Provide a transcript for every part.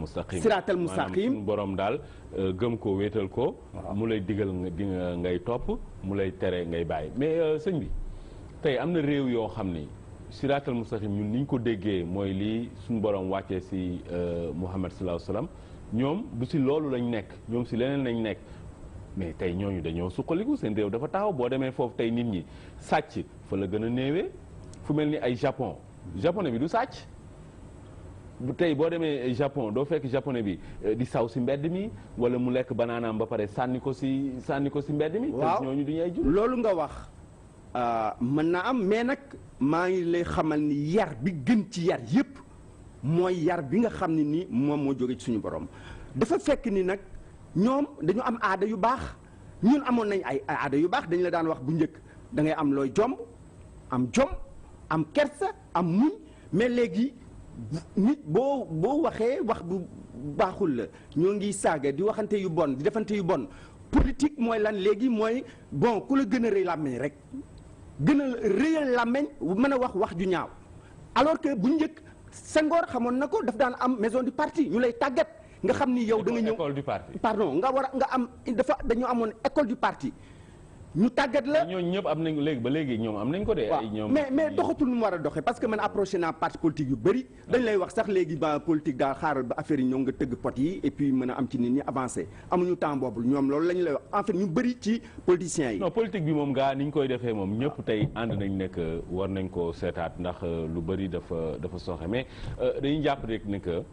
mustaqim siraatal mustaqim suñu borom daal gëm ko wéetal ko. mu lay digal ngay topp mu lay tere ngay bàyyi mais sëñ bi tey am na réew yoo xam ni siraatal mustaqim ñun ni ñu ko déggee mooy lii suñu borom wàccee si Muhammad sallallahu alayhi wasallam ñoom du si loolu lañ nekk ñoom si leneen lañ nekk. mais tey ñooñu dañoo suqaliku seen réew dafa taxaw boo demee foofu tey nit ñi sàcc fa la gën a néewee fu mel ni ay japonais bi du sàcc bu tey boo demee Japon doo fekk japonais bi di saw si mbedd mi wala mu lekk banaanaam ba pare sànni ko si mbedd mi. waaw te ñooñu du ñu ay jur. loolu nga wax mën na am mais nag maa ngi lay xamal ni yar bi gën ci yar yépp mooy yar bi nga xam ne ni moom moo jóge ci suñu borom dafa fekk ni nag. ñoom dañu am aada yu baax ñun amoon nañ ay aada yu baax dañu la daan wax bu njëkk da ngay am looy jom am kersa am muñ mais léegi nit boo waxee wax bu baaxul la ñoo ngi saaga di waxante yu bon di defante yu bon politique mooy lan léegi mooy bon ku la gën a rëy làmmeñ rek gën a rëyal làmmeñ mën a wax ju ñaaw alors que bu njëkk Senghor xamoon na ko daf daan am maison du parti ñu lay tàggat nga xam ni yow da nga ñëw école du parti. pardon nga am dañu amoon école du parti ñu tàggat la. ñooñu ñëpp am nañ léegi ba léegi ñoom am nañ ko de. ay ñoom mais doxatul nu mu war a doxee parce que man approché naa parti politique yu bëri. dañ lay wax sax léegi ba politique daal xaaral ba affaire yi ñëw nga tëgg pot yi et puis mën a am ci nit ñi avancé amuñu temps boobu ñoom loolu la ñu lay wax en fait ñu bëri ci politiciens yi. non politique bi moom gaa ni ñu koy defee moom ñëpp tey ànd nañ nekk war nañ ko seetaat ndax lu bëri dafa soxe mais dañuy jàpp rek ne que.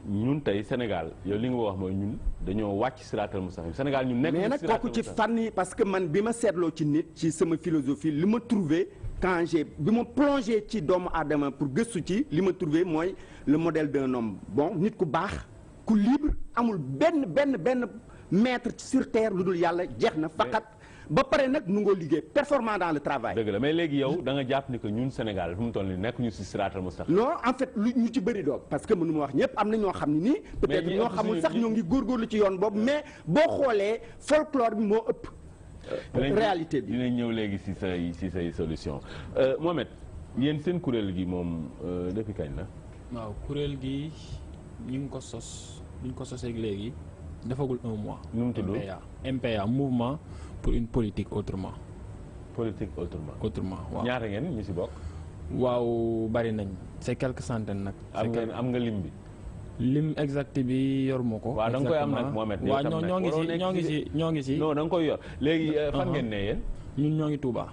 ñun tey Sénégal yow li nga wax mooy ñun dañoo wàcc siraatal mustaqim Sénégal ñun nekk mais nag kooku ci fànn yi parce que man bi ma seetloo ci nit ci sama philosophie li ma trouvé quand bi ma plongé ci doomu aadama pour gëstu ci li ma trouvé mooy le modèle d'un homme bon nit ku baax ku libre amul benn maître sur terre lu dul yàlla jeex na faqat ba pare nag nu ngoo liggéey performant dans le travail. dëgg la mais léegi yow da nga jàpp ni que ñun Sénégal fu mu toll nii nekk ñu si siraatal mustaqim. non en fait lu ñu ci bëri doog parce que mënu ma wax ñëpp am na ñoo xam ne nii. peut-être ñoo xamul sax ñoo ngi góorgóorlu ci yoon boobu mais boo xoolee folklore bi moo ëpp. réalité bi dinañ ñëw léegi si say solution Mohamed yéen seen kuréel gi moom depuis kañ la. waaw kuréel gi ñu ngi ko sos bu ñu ko sosee léegi defagul un mois. nu mu tudd MPA mouvement pour une politique autrement. politique autrement. waaw ñaata ngeen ñu si bokk. waaw bari nañ c'est quelques centaines nag. am nga lim bi. lim exact bi yor ma ko. waaw da nga koy am nag Mohamed. waaw ñoo ngi si. non da nga koy yor léegi fan ngeen ne yéen. ñun ñoo ngi Touba.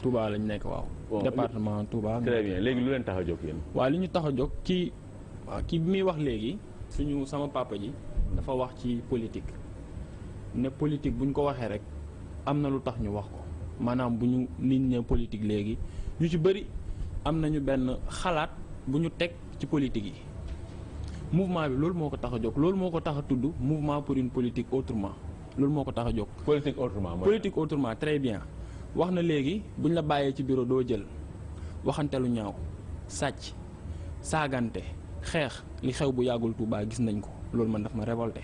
Touba lañ nekk waaw. département Touba. très bien léegi lu leen tax a jóg yéen. waaw li ñu tax a jóg kii bi muy wax léegi sama papa ji. dafa wax ci politique. ne politique bu ñu ko waxee rek am na lu tax ñu wax ko maanaam bu ñu nit ne politique léegi ñu ci bëri am nañu benn xalaat bu ñu teg ci politique yi mouvement bi loolu moo ko tax a jóg loolu moo ko tax a tudd mouvement pour une politique autrement loolu moo ko tax a jóg. politique autrement mooy politique autrement très bien wax na léegi bu ñu la bàyyee ci bureau doo jël waxante lu ñaaw sàcc saagante xeex li xew bu yàggul Touba gis nañ ko loolu man daf ma révolté.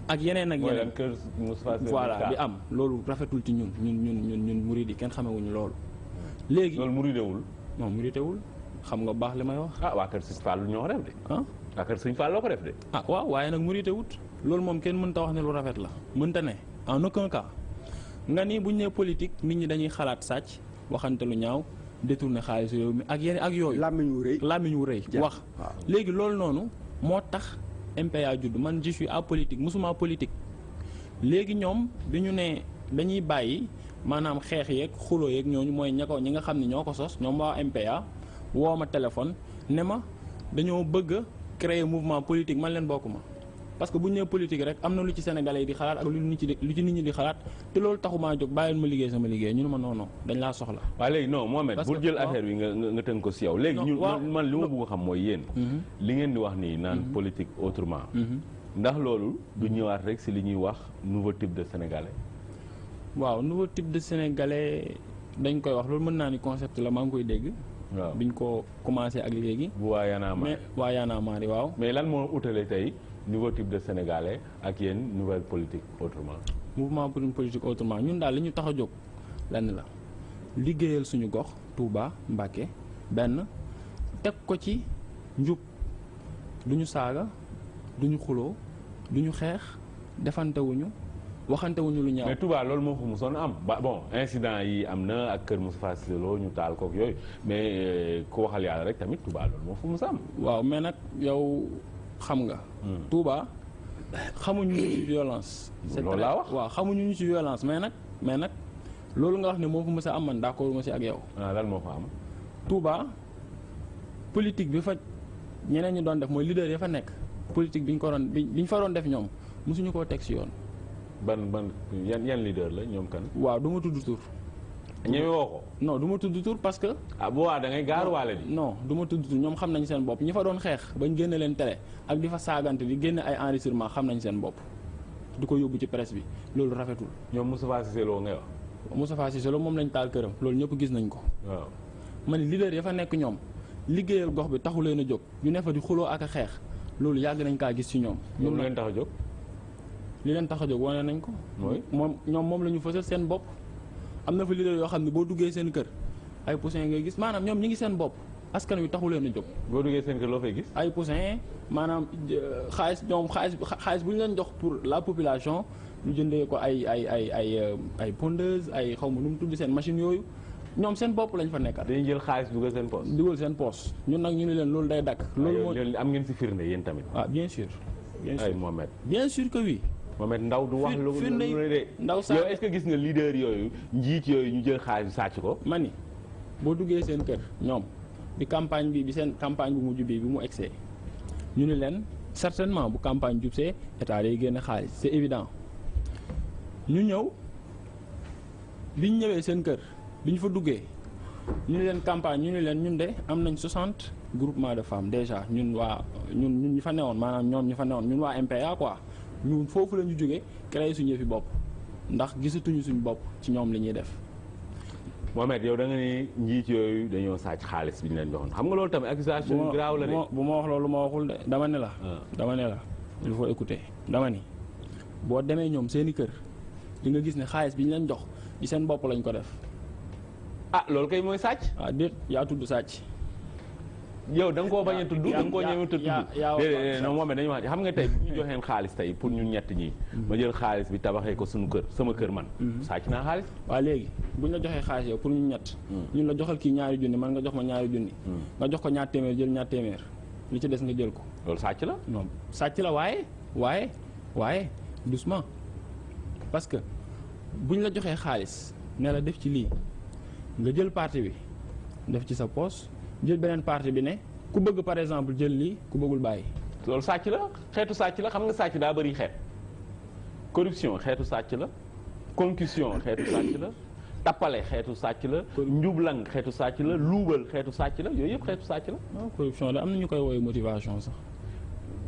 ak yeneen ak yeneen voilà bi am loolu rafetul ci ñun murid yi kenn xamewuñu loolu. léegi loolu muridewul. non muridewul xam nga baax li may wax. waa kër Sëñ Fall ñoo ko def de. waa kër Sëñ Fall loo ko def de. waaw waaye nag muridewut loolu moom kenn mënta wax ne lu rafet la mënta ne en aucun cas nga ni bu ñu nee politique nit ñi dañuy xalaat sàcc waxante lu ñaaw détourner xaalis réew mi ak yeneen ak yooyu. làmmiñ wu rëy wax léegi loolu noonu moo tax. MPA judd man je suis apolitique musuma politique léegi ñoom bi ñu ne dañuy bàyyi maanaam xeex yeeg xuloo yeeg ñooñu mooy ñi nga xam ne ñoo ko sos ñoom waa MPA woo ma téléphone ne ma dañoo bëgg a créer mouvement politique man leen bokk ma parce que bu ñu nee politique rek am na lu ci sénégalais yi di xalaat ak lu ci nit ñi di xalaat te loolu taxumaa jóg bàyyil ma liggéey sama liggéey ñu ne ma non dañ laa soxla. waaw léegi non Mohamed bul jël affaire bi nga tënk ko si yow. léegi ñun man li ma bëgg a xam mooy yéen. li ngeen di wax nii naan politique autrement. ndax loolu du ñëwaat rek si li ñuy wax nouveau type de sénégalais. waaw nouveau type de sénégalais dañ koy wax loolu mën naa ni concept la maa ngi koy dégg. waaw biñ ko commencé ak léegi. bu waa Y'en a marre mais waa Y'en a marre waaw. mais lan moo utale tey nouveau type de sénégalais ak yéen nouvelle politique autrement. mouvement pour une politique autrement ñun daal li ñu tax a jóg lenn la liggéeyal suñu gox Touba Mbacké benn teg ko ci njub duñu saaga duñu xuloo duñu xeex defantewuñu waxantewuñu lu ñaaw. mais Touba loolu moo fa musoon am bon incident yi am na ak kër Moustapha Cissé Lo ñu taal kook yooyu mais ku waxal yàlla rek tamit Touba loolu moo fa mus am. waaw mais nag yow xam nga. Touba xamuñu ñu ci violence. loolu laa wax waaw xamuñu ñu ci violence mais nag loolu nga wax ne moo fa mës a am man d'accord ma ci ak yow. lan moo fa am. Touba politique bi fa ñeneen ñi doon def mooy leader ya fa nekk politique bi ñu fa doon def ñoom mosuñu koo teg ci yoon. ban yan leader la ñoom kan. waaw du ma tudd tur. ñeme woo ko. non du ma tudd tur parce que. bu waa da ngay gaaruwaale di. non du ma tudd tur ñoom xam nañ seen bopp ñi fa doon xeex bañ génne leen télé ak di fa saagante di génne ay enregistrement xam nañ seen bopp di ko yóbbu ci presse bi loolu rafetul. ñoom Moustapha Cissé Lo ngay wax. Moustapha Cissé Lo moom lañ taal këram loolu ñëpp gis nañ ko. waaw man leader ya fa nekk ñoom liggéeyal gox bi taxu leen a jóg ñu ne fa di xuloo ak a xeex loolu yàgg nañ kaa gis ci ñoom. ñoom leen tax a jóg. li leen tax a jóg wane nañ ko. moom la ñu fësal seen bopp. am na fa leader yoo xam ne boo duggee seen kër ay poussin ngay gis maanaam ñoom ñi ngi seen bopp askan wi taxu leen a jóg. boo duggee seen kër loo fay gis. ay poussin maanaam xaalis bu ñu leen jox pour la population ñu jëndee ko ay pondeuse ay xaw ma nu mu tudd seen machine yooyu ñoom seen bopp lañ fa nekkal. dañuy jël xaalis dugal seen poche. dugal seen poche ñun nag ñu ne leen loolu day dakk. loolu moo am ngeen ci firnde yéen tamit. bien sûr. ay Mohamed. bien sûr que oui. Mohamed ndaw du wax lu de ndaw saa yow est-ce que gis nga leader yooyu njiit yooyu ñu jël xaalis sàcc ko. ma ni boo duggee seen kër ñoom bi campagne bi seen campagne bu mujj bi mu egsee ñu ne leen certainement bu campagne jubsee état day génne xaalis c'est évident ñu ñëw biñ ñëwee seen kër bi ñu fa duggee ñu ne leen campagne ñu ne leen ñun de am nañ 60 groupement de femmes déjà ñun ñi fa newoon maanaam ñoom ñi fa newoon ñun waa MPA quoi. ñun foofu la ñu jógee créé suñu yëfi bopp ndax gisatuñu suñu bopp ci ñoom li ñuy def. Mohamed yow da nga ni njiit yooyu dañoo sàcc xaalis bi ñu leen joxoon xam nga loolu tamit accusation grave la de. bu ma wax loolu ma waxul de dama ne la. il faut écouter dama ni boo demee ñoom seeni kër di nga gis ne xaalis bi ñu leen jox ci seen bopp lañ ko def. loolu kay mooy sàcc. déet yaa tudd sàcc. yow da nga koo bañ a tudd da nga koo ñëwee tudd déedéet non moom dañuy wax xam nga tey bu ñu joxeen xaalis tey pour ñun ñett ñi ma jël xaalis bi tabaxee ko suñu kër sama kër man sàcc naa xaalis. waaw léegi bu ñu la joxee xaalis yow pour ñun ñett ñun la joxal kii ñaari junni man nga jox ma ñaari junni nga jox ko ñaar téeméer jël ñaar téeméer li ci des nga jël ko. loolu sàcc la. non sàcc la waaye doucement parce que bu ñu la joxee xaalis ne la def ci lii nga jël partie bi def ci sa poche jël beneen partie bi ne ku bëgg par exemple jël lii ku bëggul bàyyi. loolu sàcc la xeetu sàcc la xam nga sàcc daa bëri xeet corruption xeetu sàcc la concussion xeetu sàcc la tappale xeetu sàcc la njublang xeetu sàcc la luubal xeetu sàcc la yooyu yëpp xeetu sàcc la. non corruption la am na ñu koy woowee motivation sax.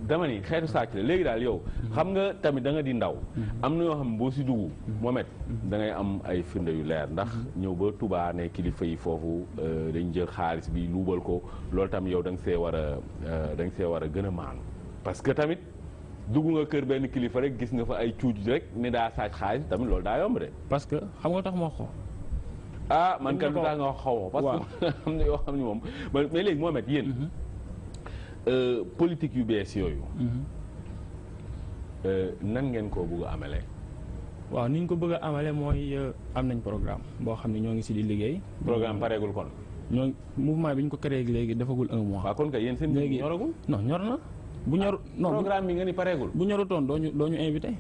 dama ni xeetu sàcc la léegi daal yow xam nga tamit da nga di ndaw am na yoo xam ne boo si dugg Mohamed da ngay am ay firnde yu leer ndax ñëw ba Touba ne kilifa yi foofu dañ jël xaalis bi luubal ko loolu tam yow da nga see war a gën a maanu parce que tamit dugg nga kër benn kilifa rek gis nga fa ay cuuj rek ne daa sàcc xaalis tamit loolu daa yomb de. parce que xam nga tax ma wax ko. man kan daa nga wax xaw parce que am na yoo xam ne moom mais léegi Mohamed yéen politique yu bees yooyu nan ngeen koo bëgg a amale. waaw ni ñu ko bëgg a amale mooy am nañ programme boo xam ne ñoo ngi si di liggéey. programme pareegul kon. Mouvement bi ñu ko créé léegi defagul 1 mois. waaw kon kay yéen seen léegi ñoragul. non ñor na. bu ñor non programme bi nga ni pareegul. bu ñorutoon doo ñu invité.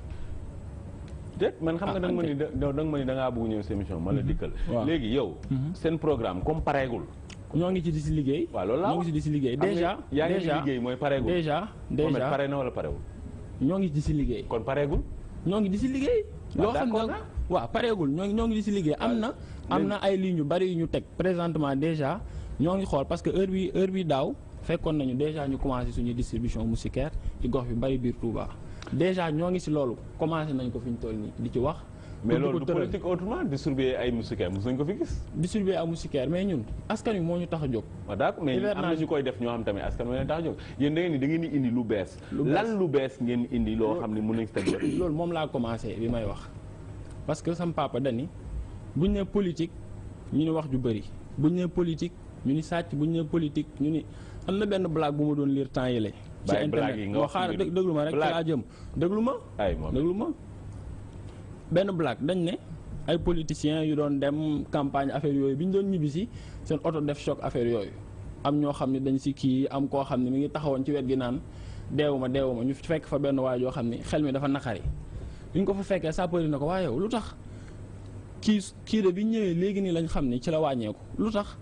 déet man xam nga da nga ma ni da ngaa bëgg ñëw sa émission ma la dikkal. léegi yow. seen programme comme pareegul. ñoo ngi ci di si liggéey. waaw loolu laa ñoo ngi ci di si liggéey déjà. yaa ngi ci liggéey mooy pareegul. déjà pare na wala parewul. ñoo ngi di si liggéey. kon pareegul. ñoo ngi di si liggéey. loo xam ne waaw pareegul ñoo ngi di si liggéey am na ay lignes yu bari yu ñu teg présentement déjà ñoo ngi xool parce que heure bi daaw fekkoon nañu déjà ñu commencé suñu distribution moustiquaire ci gox yu bari biir Touba déjà ñoo ngi si loolu commencé nañ ko fi ñu toll nii di ci wax. mais loolu du politique autrement distribuer ay moustiquaires mos nañ ko fi gis. distribuer ay moustiquaires mais ñun askan wi moo ñu tax a jóg. waaw d'accord mais am na ñu koy def ñoo xam tamit askan wi leen tax a jóg yéen da ngeen di indi lu bees. lan lu bees ngeen indi loo xam ne mën nañ si teg loolu moom laa commencé bi may wax parce que sam papa dani buñ ne politique ñu ni wax ju bëri buñ ne politique ñu ni sàcc buñ ne politique ñu ni am na benn blague bu ma doon lire temps yële ci internet moo xaar déglu ma rek ca laa jëm déglu ma benn blague dañ ne ay politiciens yu doon dem campagne affaire yooyu bi ñu doon ñibbisi seen oto def choc affaire yooyu am ñoo xam ne dañ si kii am koo xam ne mi ngi taxawoon ci wet gi naan deewuma ñu fekk fa benn waay yoo xam ne xel mi dafa naqari bi ñu ko fa fekkee sapeur na ko waaye yow lu tax kii de bi ñëwee léegi nii lañ xam ni ci la wàññeeku lu tax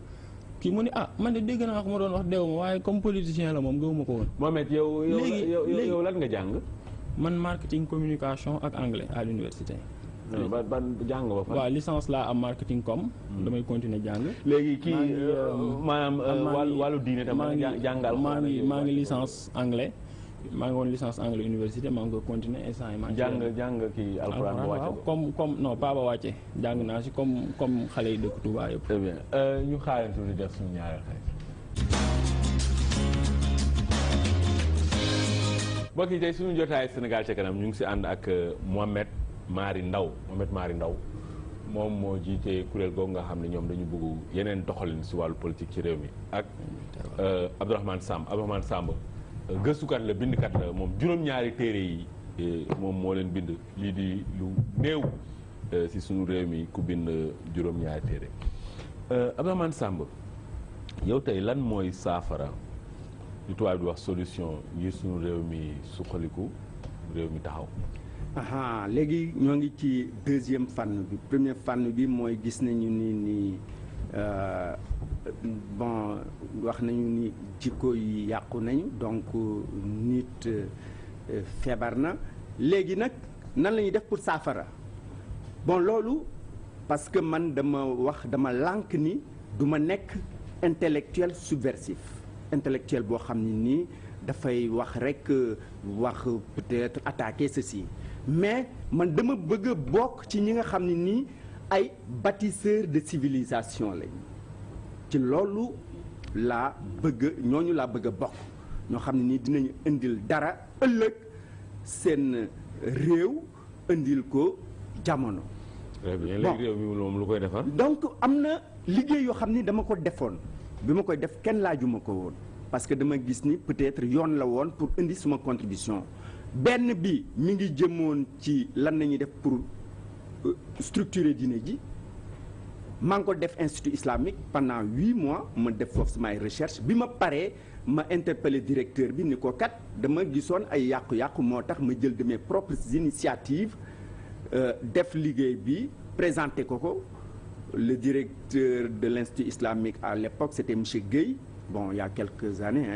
kii mu ni man de dégg naa ko ma doon wax deewuma waaye comme politicien la moom gëwuma ko woon. Mohamed yow lan nga jàng. man marketing communication ak anglais à l'université. ban jàng ba fa. waaw licence laa am marketing com. damay continuer jàng. léegi kii maanaam wàllu diine tam jàngal. maa ngi licence anglais. maa ngi woon licence anglais université maa ngi ko continuer instant yi maa ngi jàng kii alxuraan ba wàcce comme non pas ba wàcce jàng naa si comme xale yi dëkk Touba yëpp. très bien ñu xaarantu di def suñu ñaareel xarit. mbokk yi tey suñu jotaay Sénégal ca kanam ñu ngi si ànd ak Mohamed Mary Ndao moom moo jiite kuréel googu nga xam ne ñoom dañu bëgg yeneen doxalin si wàllu politique ci réew mi ak Abdourahmane Samb gëstukat la bindkat la moom juróom-ñaari téere yi moom moo leen bind lii di lu néew si suñu réew mi ku bind juróom-ñaari téere Abdourahmane Samb yow tey lan mooy saafara li tubaab di wax solution ngir suñu réew mi suqaliku réew mi taxaw. léegi ñoo ngi ci deuxième fànn bi premier fànn bi mooy gis nañu ni bon wax nañu ni jikko yi yàqu nañu donc nit feebar na léegi nag nan la ñuy def pour saafara bon loolu parce que man dama lànk ni du ma nekk intellectuel subversif intellectuel boo xam ne nii dafay wax rek wax peut-être attaquer ceci mais man dama bëgg a bokk ci ñi nga xam ne nii ay bâtisseurs de civilisation lañ ci loolu ñooñu laa bëgg a bokk ñoo xam ne nii dinañu indil dara ëllëg seen réew indil ko jamono. très bien léegi réew mi moom lu koy defar. donc am na liggéey yoo xam ni dama ko defoon bi ma koy def kenn laajuma ko woon parce que dama gis ni peut-être yoon la woon pour indi suma contribution benn bi mi ngi jëmoon ci lan nañuy def pour structurer diine ji. maa ngi ko def institut islamique pendant 8 mois ma def foofu samay recherche bi ma paree ma interpellé directeur bi ni ko kat dama gisoon ay yàqu-yàqu moo tax ma jël de mes propres initiatives def liggéey bi présenté ko le directeur de l'institut islamique à l'époque c'était monsieur Guèye bon il y a quelques années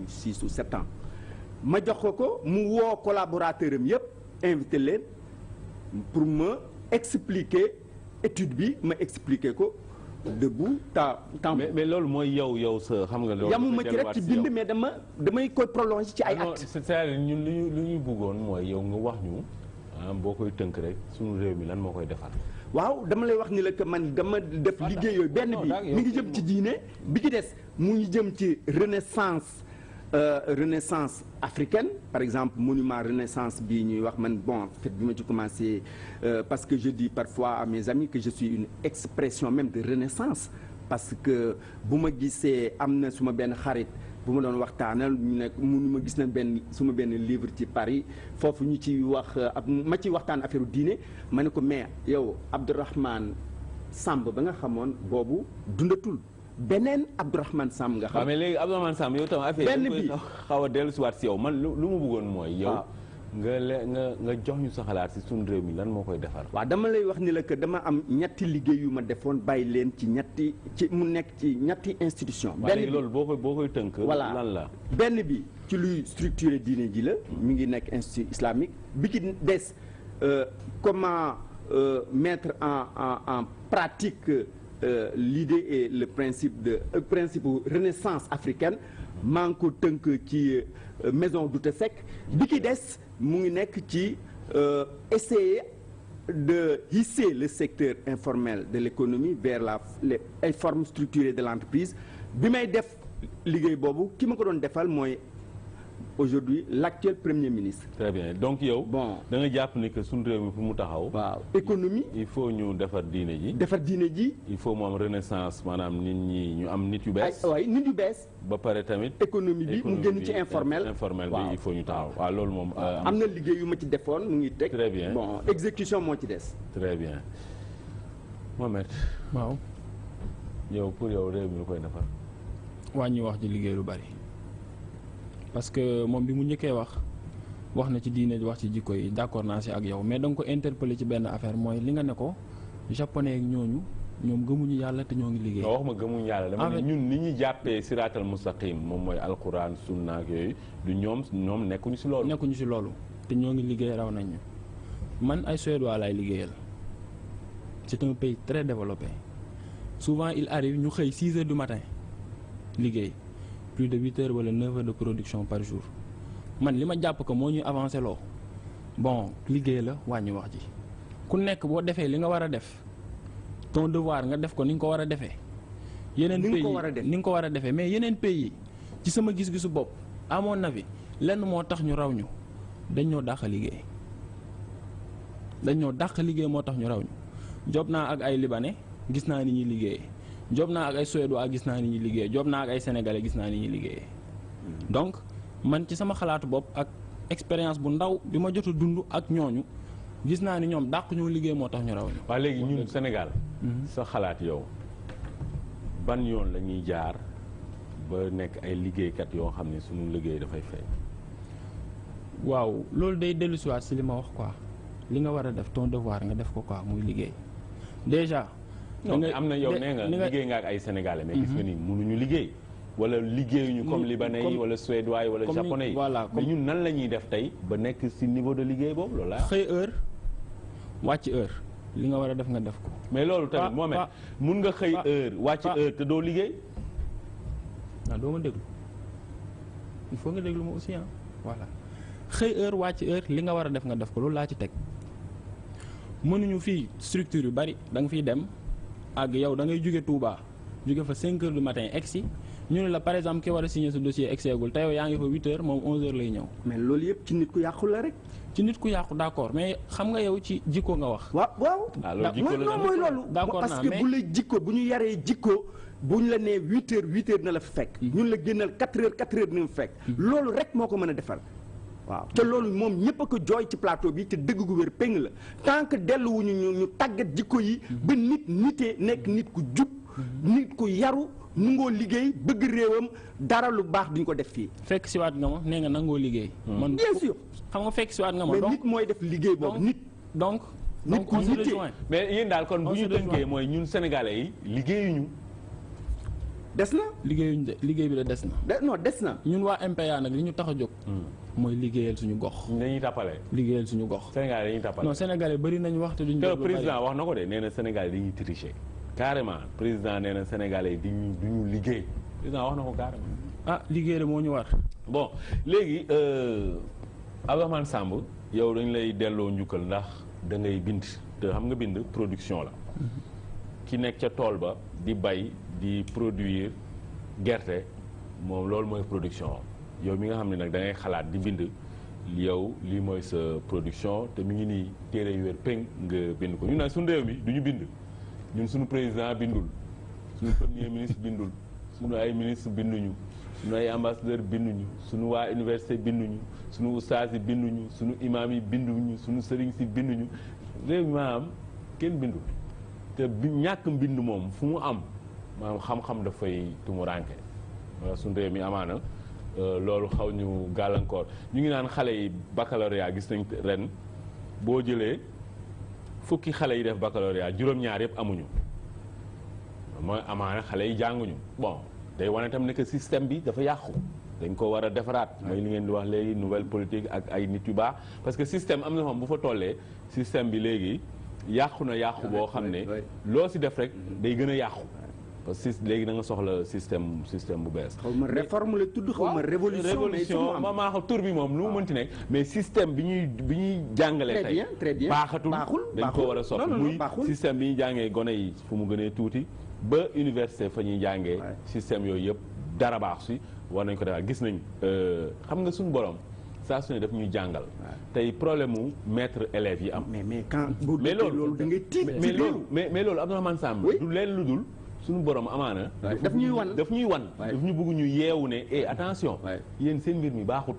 6 ou 7 ans ma jox ko mu woo collaborateur am yëpp invité leen pour ma expliquer étude bi ma expliqué ko debout temps mais loolu mooy yow sa xam nga loolu yamuma ci rek ci bind mais damay koy prolonger ci ay at c'est-à-dire ñun lu ñu bëggoon mooy yow nga wax ñu boo koy tënk rek suñu réew mi lan moo koy defar. waaw dama lay wax ni la que man dama def liggéey yooyu benn bi mi ngi jëm ci diine bi ci des mu ngi jëm ci renaissance africaine par exemple monument renaissance bii ñuy wax man bon en fait bi ma ci commencé parce que je dis parfois à mes amis que je suis une expression même de renaissance parce que bu ma gisee am na suma benn xarit bu ma doon waxtaanal ñu nekk ma gis na suma benn livre ci Paris foofu ñu ci wax ma ci waxtaan affaire diine ma ne ko mais yow Abdourahmane Samb ba nga xamoon boobu dundatul beneen Abdourahmane Samb nga xam. waaw mais léegi Abdourahmane Samb yow tam affaire benn bi xaw a dellusiwaat si yow man lu ma bëggoon mooy. yow nga jox ñu sa xalaat si suñu réew mi lan moo koy defar. waaw dama lay wax ni la que dama am ñetti liggéey yu ma defoon bàyyi leen ci mu nekk ci ñetti institution. benn bi loolu boo koy tënk. voilà lan la. benn bi ci luy structurer diine ji la. mi ngi nekk institut islamique bi ci des comment mettre en pratique. L'idée et le principe renaissance africaine maa ngi ko tënk ci maison Douta Seck bi ki des mu ngi nekk ci essayer de hisser le secteur informel de l'économie vers les formes structurées de l'entreprise bi may def liggéey boobu ki ma ko doon defal mooy aujourd'hui l'actuel premier ministre. très bien donc yow. bon da nga jàpp ni que suñu réew mi fu mu taxaw. waaw économie. il faut ñu defar diine ji. defar diine ji. il faut mu am renaissance maanaam nit ñi ñu am nit yu bees. waay nit yu bees. ba pare tamit. économie bi mu génn ci informel. informel bi il faut ñu taxaw waaw loolu moom. am na liggéey yu ma ci defoon mu ngi teg. très bien bon exécution moo ci des. très bien Mohamed. waaw. yow pour yow réew mi lu koy defar. wàññi wax ji liggéey lu bari parce que moom bi mu njëkkee wax na ci diine wax ci jikko yi d'accord naa si ak yow mais da nga ko interpeller ci benn affaire mooy li nga ne ko japonais ak ñooñu ñoom gëmuñu yàlla te ñoo ngi liggéey. wax ma gëmuñu yàlla dama ne ñun ni ñuy jàppee siraatal mustaqim moom mooy alquran sunna ak yooyu du ñoom nekkuñu si loolu. nekkuñu si loolu te ñoo ngi liggéey raw nañ ñu man ay Suédois laay liggéeyal c'est un pays très développé souvent il arrive ñu xëy 6 heures du matin liggéey plus de 8 heures wala 9 heures de production par jour man li ma jàpp ko moo ñuy avancé loo bon liggéey la wàññi wax ji ku nekk boo defee li nga war a def ton devoir nga def ko ni nga ko war a defee. yeneen pays ni nga ko war a defee mais yeneen pays ci sama gis-gisu bopp à mon avis lenn moo tax ñu raw ñu dañ ñoo dàq liggéey moo tax ñu raw ñu job naa ak ay libanais gis naa ni ñuy liggéeyee job naa ak ay suédois gis naa ni ñuy liggéeyee job naa ak ay sénégalais gis naa ni ñuy liggéeyee donc man ci sama xalaatu bopp ak expérience bu ndaw bi ma jot a dund ak ñooñu gis naa ni ñoom dàq ñoo liggéey moo tax ñu raw ñu. waaw léegi ñun Sénégal. sa xalaat yow ban yoon la ñuy jaar ba nekk ay liggéeykat yoo xam ne suñu liggéey dafay fay. waaw loolu day dellusiwaat si li ma wax quoi li nga war a def ton devoir nga def ko quoi muy liggéey déjà. non am na yow nee nga liggéey nga ak ay sénégalais. mais gis nga ni mënuñu liggéey. wala liggéeyuñu comme libanais yi wala suédois yi wala japonais yi. voilà mais ñun nan la ñuy def tey ba nekk ci niveau de liggéey boobu loolu la. xëy heure wàcc heure li nga war a def nga def ko. mais loolu tamit Mohamed mun nga xëy heure wàcc heure te doo liggéey. waaw doo ma déglu il faut nga déglu ma aussi voilà xëy heure wàcc heure li nga war a def nga def ko loolu laa ci teg mënuñu fii structure yu bari da nga fiy dem ak yow da ngay jóge Touba jóge fa 5 heures du matin egsi ñu ne la par exemple ki war a signer ce dossier egseegul te yow yaa ngi fa 8 heures moom 11 heures lay ñëw. mais loolu yëpp ci nit ku yàqu la rek. ci nit ku yàqu d'accord mais xam nga yow ci jikko nga wax. waaw. mooy loolu. d'accord parce que bu la jikko bu ñu yaree jikko bu ñu la nee 8 heures na la fa fekk. ñun la génnal 4 heures na la fa fekk. loolu rek moo ko mën a defar. waaw te loolu moom ñëpp a ko jooy ci plateau bi te dëgg gu wér péng la tant que delluwuñu ñu tàggat jikko yi. ba nitee nekk nit ku jub. nit ku yaru. nangoo liggéey bëgg réewam dara lu baax duñ ko def fii. fekk siwaat nga ma nee nga nangoo liggéey. man bien sûr. xam nga fekk siwaat nga ma. mais nit mooy def liggéey boobu nit. donc ku nitee mais yéen daal kon bu ñu tënkee mooy ñun sénégalais yi liggéeyuñu. des na. liggéeyuñu de liggéey bi de des na. non des na. ñun waa MPA nag li ñu tax a jóg. mooy liggéeyal suñu gox. dañuy tàppale. liggéeyal suñu gox. sénégalais dañuy tàppale. non sénégalais bari nañu wax te duñu. te président wax na ko de nee na sénégalais dañuy tricher. carrément président nee na sénégalais duñu liggéey président wax na ko carrément. liggéey la moo ñu war. bon léegi Abdourahmane Samb yow dañ lay delloo njukkal ndax da ngay bind te xam nga bind production la. ki nekk ca tool ba di bay di produire gerte moom loolu mooy production yow mi nga xam ne nag da ngay xalaat di bind yow lii mooy sa production te mi ngi nii téere yu wér péng nga bind ko ñun nag suñu réew mi duñu bind. ñun suñu président bindul suñu premier ministre bindul suñu ay ministre binduñu suñu ay ambassadeur binduñu suñu waa université binduñu suñu ustaas yi binduñu suñu imaam yi binduñu suñu sëriñ si binduñu réew mi maanaam kenn bindul te ñàkk mbind moom fu mu am maanaam xam-xam dafay tumuraanke wala suñu réew mi amaana loolu xaw ñu gàllankoor ñu ngi naan xale yi baccalauréat gis nañ ren boo jëlee fukki xale yi def baccalauréat juróom-ñaar yëpp amuñu mooy amaana xale yi jànguñu bon day wane tam ne que système bi dafa yàqu dañ ko war a defaraat mooy li ngeen di wax léegi nouvelle politique ak ay nit yu baax parce que système am na xam bu fa tollee système bi léegi yàqu na yàqu boo xam ne loo si def rek day gën a yàqu parce que léegi da nga soxla système bu bees. xaw ma réforme la tudd xaw ma révolution maa xam tur bi moom lu mu mënti nekk mais système bi ñuy jàngalee tey très bien baaxatul dañ ko war a soppi muy système bi ñuy jàngee gone yi fu mu gënee tuuti ba université fa ñuy jàngee système yooyu yëpp dara baax si war nañ ko defal gis nañ xam nga suñu borom saa su ne daf ñuy jàngal. tey problème mu maître élèves yi am. mais quand bu dee loolu da ngay tiit. mais loolu Abdourahmane Samb. du leen lu dul suñu borom amaana. daf ñuy wan daf ñu bëgg ñu yeewu ne attention. yéen seen mbir mi baaxut.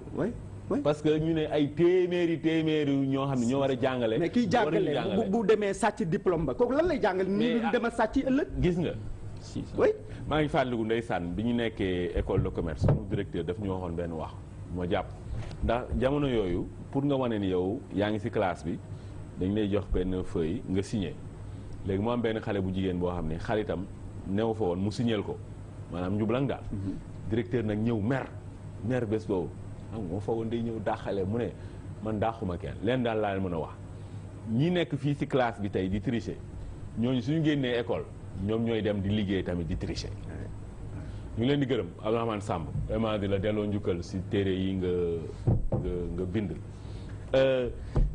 parce que ñu ne ay téeméeri ñoo xam ne ñoo war a jàngale. mais kiy jàngale bu demee sàcc diplôme ba kooku lan lay jàngale. mais ñu dem a sàcc ëllëg. gis nga. oui maa ngi fàttaliku ndeysaan bi ñu nekkee école de commerce suñu directeur daf ñu waxoon benn wax moo jàpp ndax jamono yooyu pour nga wane ni yow yaa ngi ci classe bi dañ lay jox benn feuille nga signé léegi mu am benn xale bu jigéen boo xam ne xaritam new fa woon mu signéel ko maanaam njublang daal. directeur nag ñëw mer bés boobu xam nga moo foogoon day ñëw dàqale mu ne man dàquma kenn leen daal laa mën a wax ñi nekk fii ci classe bi tey di tricher ñooñu suñu génnee école ñoom ñooy dem di liggéey tamit di tricher. ñu ngi leen di gërëm Abdourahmane Samb vraiment di la delloo njukkal ci téere yi nga bind.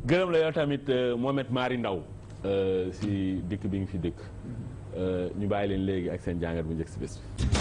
gërëm la yow tamit Mohamed Mari Ndaw ci dikk bi nga fi dëkk ñu bàyyi leen léegi ak seen jàngat bu njëkk ci bés bi.